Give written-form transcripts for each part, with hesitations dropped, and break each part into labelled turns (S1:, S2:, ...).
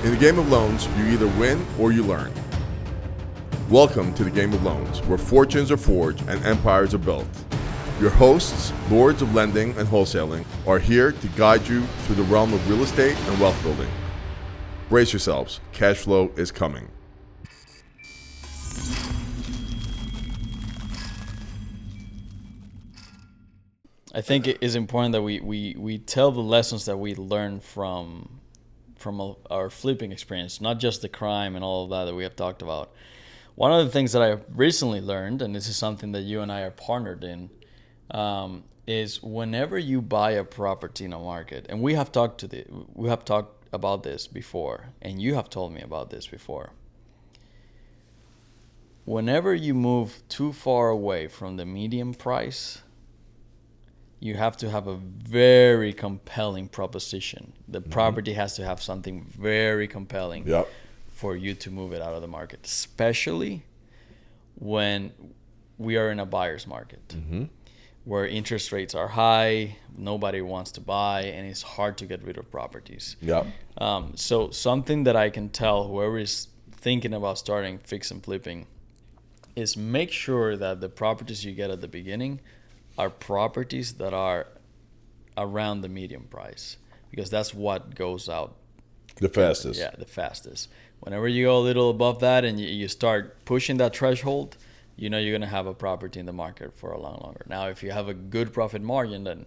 S1: In the game of loans, you either win or you learn. Welcome to the game of loans, where fortunes are forged and empires are built. Your hosts, lords of lending and wholesaling, are here to guide you through the realm of real estate and wealth building. Brace yourselves, cash flow is coming.
S2: I think it is important that we tell the lessons that we learn from our flipping experience, not just the crime and all of that we have talked about. One of the things that I recently learned, and this is something that you and I are partnered in, is whenever you buy a property in a market, and we have talked about this before, and you have told me about this before. Whenever you move too far away from the median price, you have to have a very compelling proposition. The property has to have something very compelling for you to move it out of the market, especially when we are in a buyer's market where interest rates are high, nobody wants to buy, and it's hard to get rid of properties. So something that I can tell whoever is thinking about starting fix and flipping is make sure that the properties you get at the beginning are properties that are around the median price, because that's what goes out
S1: the fastest.
S2: Yeah, the fastest. Whenever you go a little above that and you start pushing that threshold, you know you're going to have a property in the market for a lot longer. Now, if you have a good profit margin, then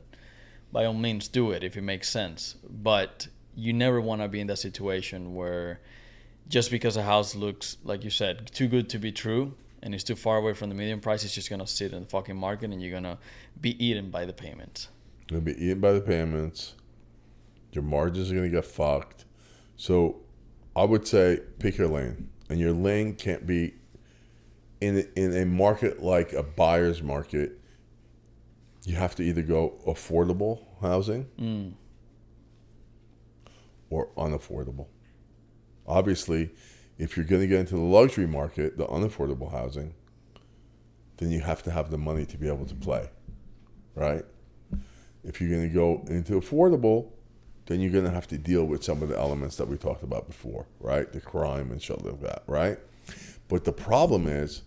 S2: by all means do it if it makes sense. But you never want to be in that situation where just because a house looks, like you said, too good to be true, and it's too far away from the median price, it's just going to sit in the fucking market and you're going to be eaten by the payments.
S1: You're going to be eaten by the payments. Your margins are going to get fucked. So I would say pick your lane. And your lane can't be in a market like a buyer's market. You have to either go affordable housing or unaffordable. Obviously, if you're going to get into the luxury market, the unaffordable housing, then you have to have the money to be able to play, right? If you're going to go into affordable, then you're going to have to deal with some of the elements that we talked about before, right? The crime and shit like that, right? But the problem is,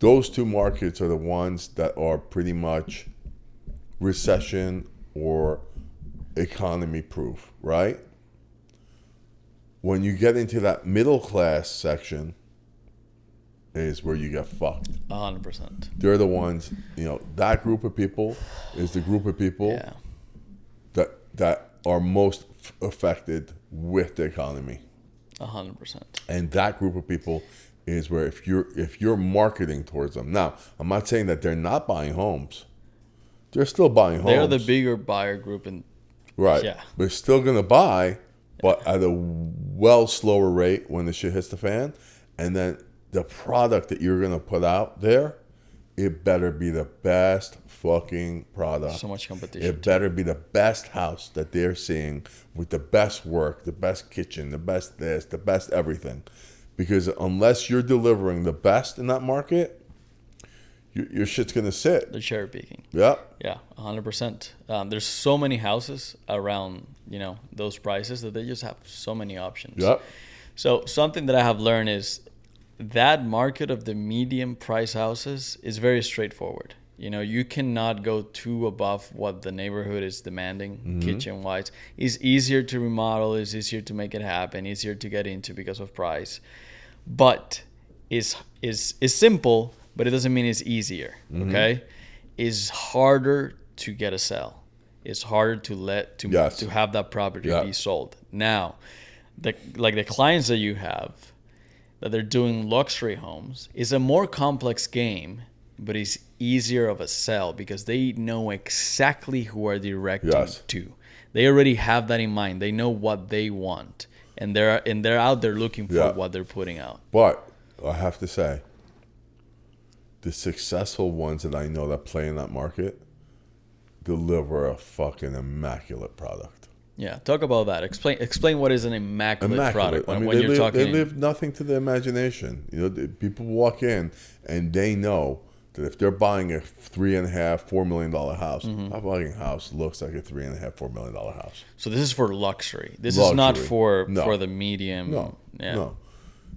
S1: those two markets are the ones that are pretty much recession or economy proof, right? When you get into that middle class section is where you get fucked.
S2: 100%.
S1: They're the ones, that group of people is the group of people that are most affected with the economy.
S2: 100%.
S1: And that group of people is where if you're marketing towards them. Now, I'm not saying that they're not buying homes. They're still buying homes.
S2: They're the bigger buyer group.
S1: Right.
S2: Yeah.
S1: They're still going to buy, but at a well slower rate when the shit hits the fan. And then the product that you're going to put out there, it better be the best fucking product.
S2: So much competition.
S1: It better be the best house that they're seeing with the best work, the best kitchen, the best this, the best everything. Because unless you're delivering the best in that market, your shit's going to sit.
S2: They're cherry picking.
S1: Yeah.
S2: Yeah, 100%. There's so many houses around, those prices that they just have so many options.
S1: Yep.
S2: So something that I have learned is that market of the medium price houses is very straightforward. You cannot go too above what the neighborhood is demanding, kitchen-wise. It's easier to remodel. It's easier to make it happen. Easier to get into because of price. But it's simple, but it doesn't mean it's easier, okay? It's harder to get a sell. It's harder to have that property be sold. Now, the clients that you have that they're doing luxury homes is a more complex game, but it's easier of a sell because they know exactly who are directing to. They already have that in mind. They know what they want, and they're out there looking for what they're putting out.
S1: But I have to say, the successful ones that I know that play in that market deliver a fucking immaculate product.
S2: Yeah, talk about that. Explain what is an immaculate product when you're talking.
S1: They leave nothing to the imagination. People walk in and they know that if they're buying a $3.5-4 million house, that fucking house looks like a $3.5-4 million house.
S2: So this is for luxury. This is not for the medium.
S1: No,
S2: Yeah.
S1: no.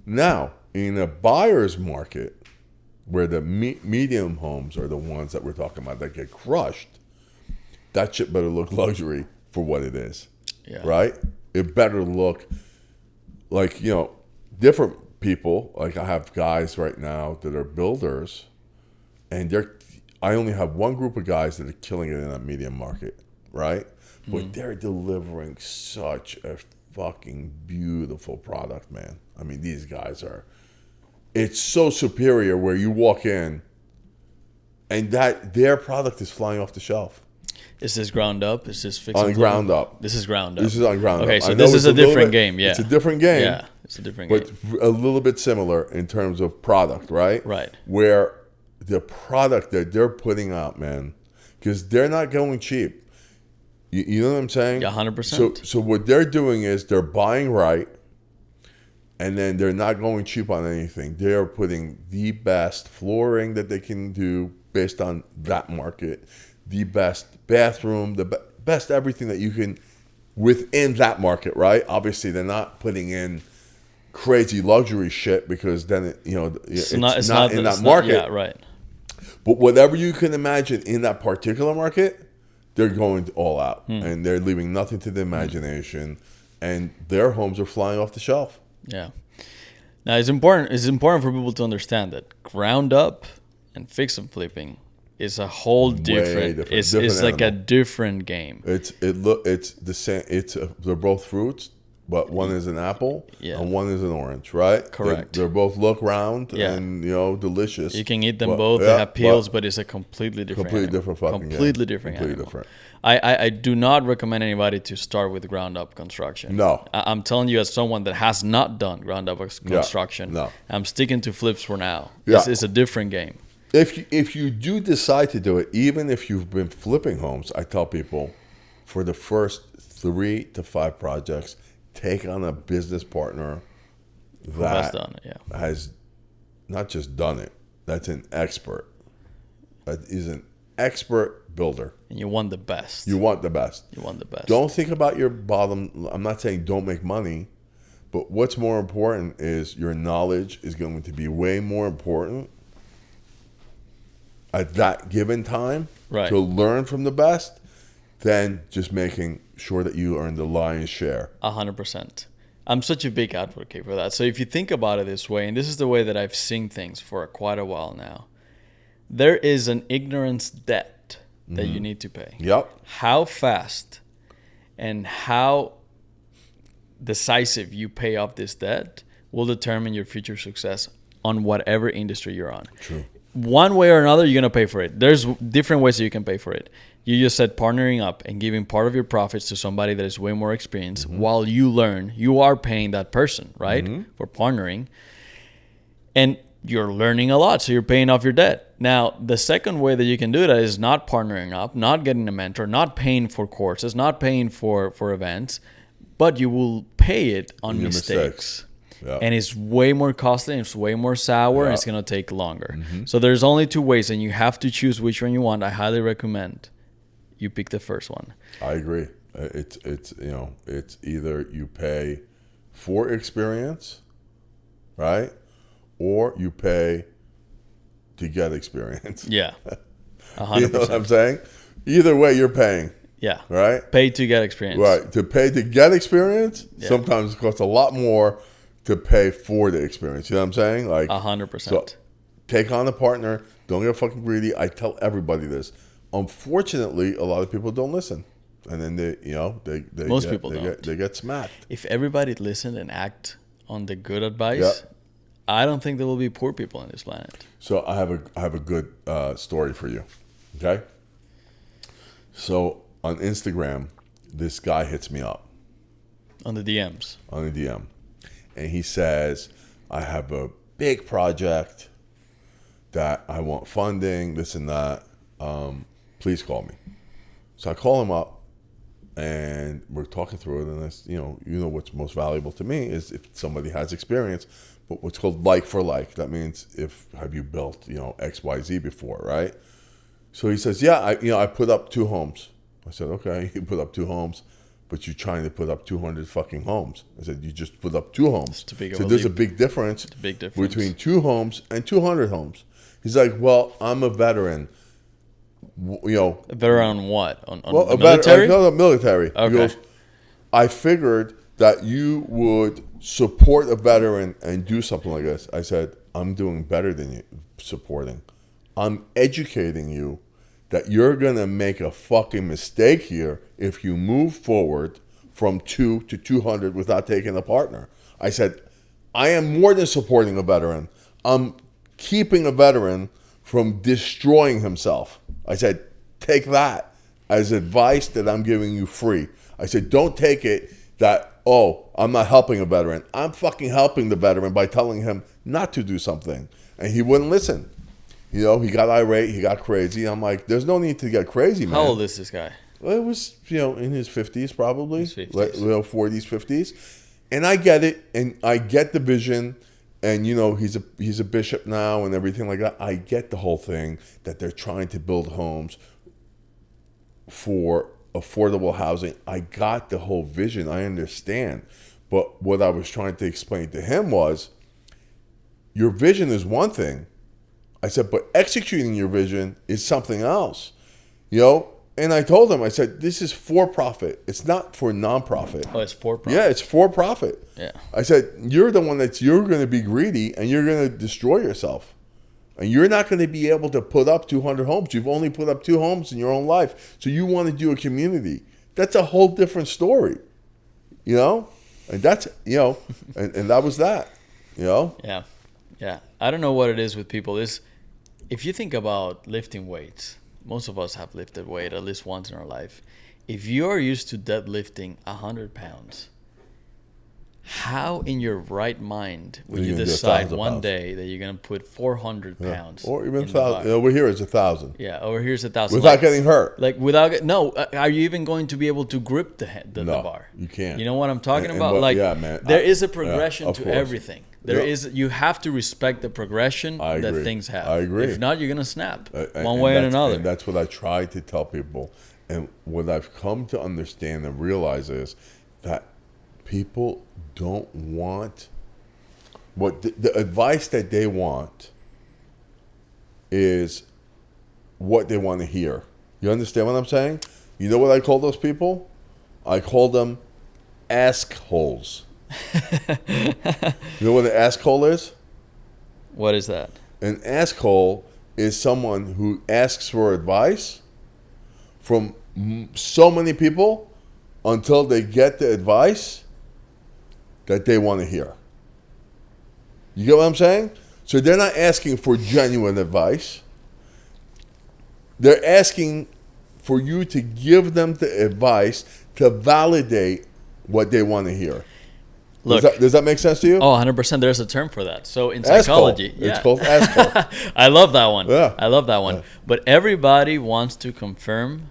S1: Now, in a buyer's market, where the medium homes are the ones that we're talking about that get crushed, that shit better look luxury for what it is.
S2: Yeah.
S1: Right? It better look like, different people. Like I have guys right now that are builders, and I only have one group of guys that are killing it in that medium market, right? But they're delivering such a fucking beautiful product, man. I mean, these guys it's so superior where you walk in and that their product is flying off the shelf.
S2: Is this ground up? Is this fixed?
S1: On ground up.
S2: This is ground up.
S1: This is on ground up.
S2: Okay, so this is a different game, yeah.
S1: It's a different game.
S2: Yeah, it's a different game.
S1: But a little bit similar in terms of product, right?
S2: Right.
S1: Where the product that they're putting out, man, because they're not going cheap. You know what I'm saying?
S2: Yeah, 100%.
S1: So what they're doing is they're buying right, and then they're not going cheap on anything. They're putting the best flooring that they can do based on that market, the best bathroom, the best everything that you can within that market, right? Obviously, they're not putting in crazy luxury shit because then it's not in that market.
S2: Yeah, right.
S1: But whatever you can imagine in that particular market, they're going all out, and they're leaving nothing to the imagination, and their homes are flying off the shelf.
S2: Yeah. Now it's important for people to understand that ground up and fix and flipping is a whole different. It's like a different game.
S1: It's the same. They're both fruits, but one is an apple and one is an orange, right?
S2: Correct.
S1: They both look round and delicious.
S2: You can eat them both. They have peels, but it's a completely different
S1: fucking
S2: completely different
S1: completely
S2: animal.
S1: different.
S2: I do not recommend anybody to start with ground up construction.
S1: No.
S2: I'm telling you as someone that has not done ground up construction.
S1: No.
S2: I'm sticking to flips for now.
S1: Yeah.
S2: It's a different game.
S1: If you do decide to do it, even if you've been flipping homes, I tell people for the first 3 to 5 projects, take on a business partner that
S2: has done it,
S1: has not just done it, that's an expert. That is an expert builder.
S2: And you want the best.
S1: You want the best.
S2: You want the best.
S1: Don't think about your bottom. I'm not saying don't make money, but what's more important is your knowledge is going to be way more important at that given time to learn from the best than just making sure that you earn the lion's share.
S2: 100%. I'm such a big advocate for that. So if you think about it this way, and this is the way that I've seen things for quite a while now, there is an ignorance debt that you need to pay.
S1: Yep.
S2: How fast and how decisive you pay off this debt will determine your future success on whatever industry you're on.
S1: True.
S2: One way or another, you're going to pay for it. There's different ways that you can pay for it. You just said partnering up and giving part of your profits to somebody that is way more experienced while you learn. You are paying that person, right, for partnering. And you're learning a lot, so you're paying off your debt. Now, the second way that you can do that is not partnering up, not getting a mentor, not paying for courses, not paying for events, but you will pay it on
S1: Your
S2: mistakes.
S1: Yeah.
S2: And it's way more costly, and it's way more sour, and it's going to take longer. So there's only 2 ways, and you have to choose which one you want. I highly recommend you pick the first one.
S1: I agree. It's either you pay for experience, right? Or you pay to get experience.
S2: Yeah. 100%.
S1: You know what I'm saying? Either way, you're paying.
S2: Yeah.
S1: Right?
S2: Pay to get experience.
S1: Right. To pay to get experience, sometimes it costs a lot more to pay for the experience. You know what I'm saying? Like
S2: 100%.
S1: So take on a partner. Don't get fucking greedy. I tell everybody this. Unfortunately, a lot of people don't listen. And then they get smacked.
S2: If everybody listened and act on the good advice, I don't think there will be poor people on this planet.
S1: So I have a good story for you. Okay? So on Instagram, this guy hits me up.
S2: On the DMs.
S1: On the DM. And he says, I have a big project that I want funding, this and that. Please call me. So I call him up, and we're talking through it. And you know what's most valuable to me is if somebody has experience, but what's called like for like. That means have you built XYZ before, right? So he says, yeah, I put up 2 homes. I said, okay, you put up 2 homes, but you're trying to put up 200 fucking homes. I said, you just put up 2 homes. So there's a big difference between 2 homes and 200 homes. He's like, well, I'm a veteran.
S2: A veteran on what? On
S1: Well,
S2: military?
S1: No, military.
S2: Okay.
S1: He goes, I figured that you would support a veteran and do something like this. I said, I'm doing better than you supporting. I'm educating you that you're going to make a fucking mistake here if you move forward from 2 to 200 without taking a partner. I said, I am more than supporting a veteran. I'm keeping a veteran from destroying himself. I said, take that as advice that I'm giving you free. I said, don't take it that, oh, I'm not helping a veteran. I'm fucking helping the veteran by telling him not to do something. And he wouldn't listen. He got irate, he got crazy. I'm like, there's no need to get crazy, man.
S2: How old is this guy?
S1: Well, it was, in his 50s probably.
S2: His 50s.
S1: 40s, 50s. And I get it, and I get the vision, and, he's a bishop now and everything like that. I get the whole thing that they're trying to build homes for affordable housing. I got the whole vision. I understand. But what I was trying to explain to him was, your vision is one thing. I said, but executing your vision is something else, And I told him, I said, this is for profit. It's not for nonprofit.
S2: Oh, it's for profit.
S1: Yeah, it's for profit.
S2: Yeah.
S1: I said, you're the one you're going to be greedy and you're going to destroy yourself. And you're not going to be able to put up 200 homes. You've only put up 2 homes in your own life. So you want to do a community. That's a whole different story, And that's, and that was that,
S2: Yeah. Yeah. I don't know what it is with people. If you think about lifting weights, most of us have lifted weight at least once in our life. If you're used to deadlifting 100 pounds, how in your right mind would you decide one day that you're going to put 400 pounds?
S1: Or even 1,000. Over here it's 1,000.
S2: Yeah, over here's 1,000.
S1: Without getting hurt.
S2: Are you even going to be able to grip the bar?
S1: You can't.
S2: You know what I'm talking about?
S1: Yeah, man.
S2: There is a progression to
S1: course.
S2: everything. You have to respect the progression that things have.
S1: I agree.
S2: If not, you're going to snap one way or another.
S1: And that's what I try to tell people. And what I've come to understand and realize is that people don't want the advice that they want is what they want to hear. You understand what I'm saying? You know what I call those people? I call them ask-holes. You know what an ask-hole is?
S2: What is that?
S1: An ask-hole is someone who asks for advice from so many people until they get the advice that they want to hear. You get what I'm saying? So they're not asking for genuine advice. They're asking for you to give them the advice to validate what they want to hear.
S2: Look,
S1: does that make sense to you?
S2: Oh, 100%. There's a term for that. So in psychology,
S1: it's called ask-hole.
S2: I love that one.
S1: Yeah.
S2: I love that one.
S1: Yeah.
S2: But everybody wants to confirm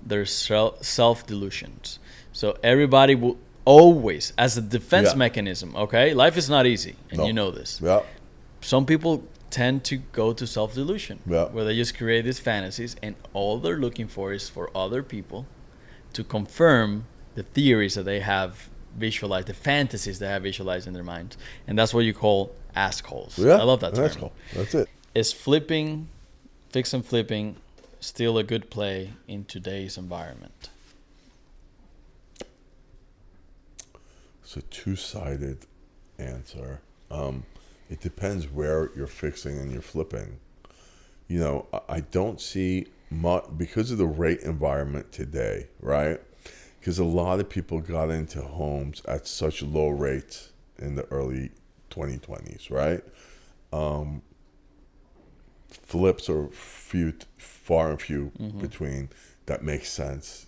S2: their self-delusions. So everybody will always, as a defense mechanism, okay? Life is not easy, and you know this.
S1: Yeah.
S2: Some people tend to go to self-delusion, where they just create these fantasies, and all they're looking for is for other people to confirm the theories that they have visualized, the fantasies they have visualized in their minds. And that's what you call ask-holes.
S1: Yeah,
S2: I love that term.
S1: Ask-hole. That's it.
S2: Is fix and flipping still a good play in today's environment?
S1: It's a two-sided answer. It depends where you're fixing and you're flipping. I don't see much because of the rate environment today, right? Because a lot of people got into homes at such low rates in the early 2020s, right? Flips are far and few between that makes sense.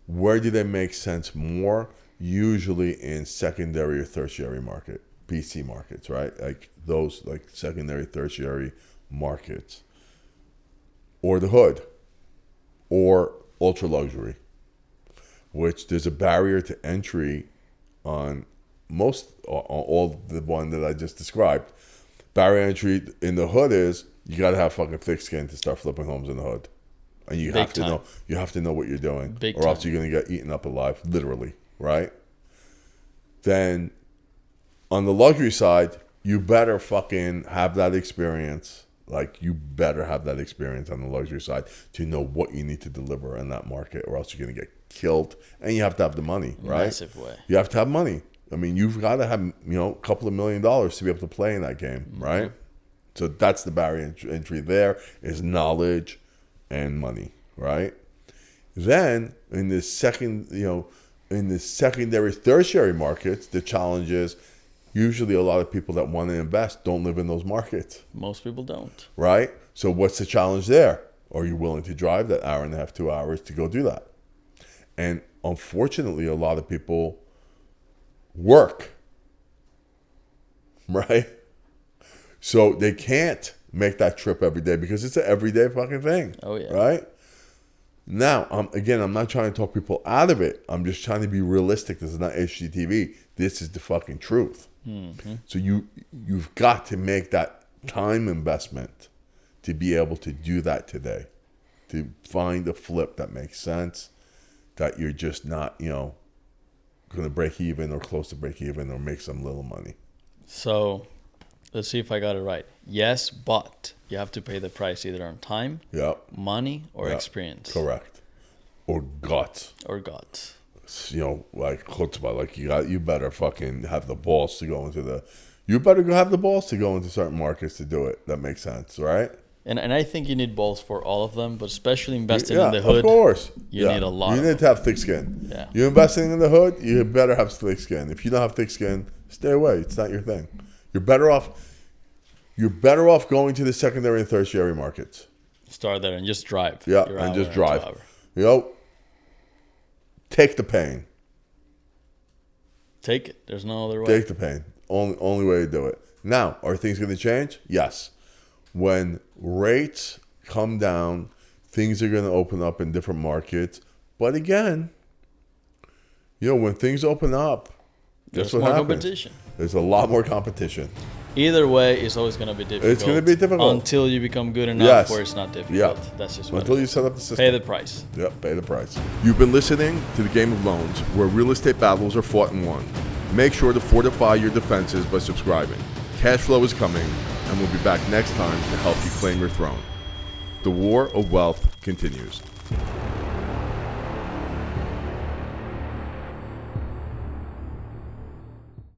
S1: Where do they make sense more? Usually in secondary or tertiary market, BC markets, right? Like those, like secondary, tertiary markets, or the hood, or ultra luxury. which there's a barrier to entry on all the one that I just described. Barrier entry in the hood is you got to have fucking thick skin to start flipping homes in the hood, and you have to know what you're doing, or else you're gonna get eaten up alive, literally, right? Then on the luxury side, you better fucking have that experience. Like, you better have that experience on the luxury side to know what you need to deliver in that market, or else you're going to get killed. And you have to have the money, right?
S2: Massive way.
S1: You have to have money. I mean, you've got to have, a couple of $1 million to be able to play in that game, right? So that's the barrier entry there, is knowledge and money, right? Then in the secondary, tertiary markets, the challenge is usually a lot of people that want to invest don't live in those markets.
S2: Most people don't.
S1: Right? So what's the challenge there? Are you willing to drive that hour and a half, 2 hours to go do that? And unfortunately, a lot of people work, right? So they can't make that trip every day because it's an everyday fucking thing.
S2: Oh, yeah.
S1: Right? Now, I'm not trying to talk people out of it. I'm just trying to be realistic. This is not HGTV. This is the fucking truth. Mm-hmm. So you've got to make that time investment to be able to do that today, to find a flip that makes sense, that you're just not, going to break even or close to break even or make some little money.
S2: So let's see if I got it right. Yes, but you have to pay the price either on time, money, or experience.
S1: Correct. Or guts. Like chutzpah, like you better fucking have the balls to go into certain markets to do it. That makes sense, right?
S2: And I think you need balls for all of them, but especially investing in the hood.
S1: Of course.
S2: You need a lot.
S1: You need to have thick skin.
S2: Yeah.
S1: You're investing in the hood, you better have thick skin. If you don't have thick skin, stay away. It's not your thing. You're better off going to the secondary and tertiary markets.
S2: Start there and just drive.
S1: Yeah, and just drive. Take the pain.
S2: Take it. There's no other way.
S1: Take the pain. Only way to do it. Now, are things going to change? Yes. When rates come down, things are going to open up in different markets. But again, when things open up,
S2: there's more competition.
S1: There's a lot more competition.
S2: Either way, it's always going to be difficult.
S1: It's going to be difficult.
S2: Until you become good enough where it's not difficult.
S1: Yeah.
S2: That's just what
S1: Until you set up the system.
S2: Pay the price.
S1: Yep, pay the price. You've been listening to The Game of Loans, where real estate battles are fought and won. Make sure to fortify your defenses by subscribing. Cash flow is coming, and we'll be back next time to help you claim your throne. The war of wealth continues.